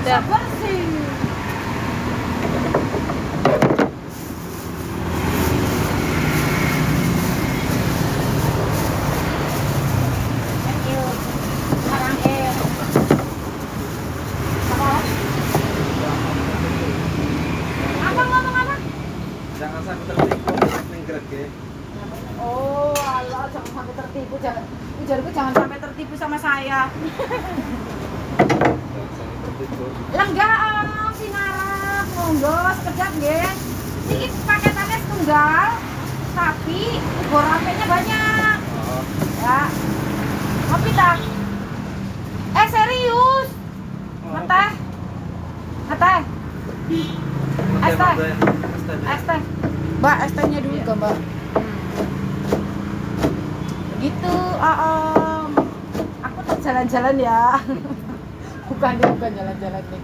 Dah. bersih. Thank you. Sekarang apa ngomong apa? Jangan sampai tertipu minggat ya. Oh, Allah, jangan sampai tertipu. Ujarku jangan sampai tertipu sama saya. Jangan sampai tertipu. Lenggah, sinarap, monggo, sekejap nggih. Ini paketannya setunggal, tapi goramenya banyak. Oh, Ya. Ngopi tak? Serius? Ngeteh? Ngeteh? Es teh? Es teh? Mbak, es tehnya dulu ke Mbak. Gitu, Aku tak jalan-jalan ya. Bukan jalan-jalan nih.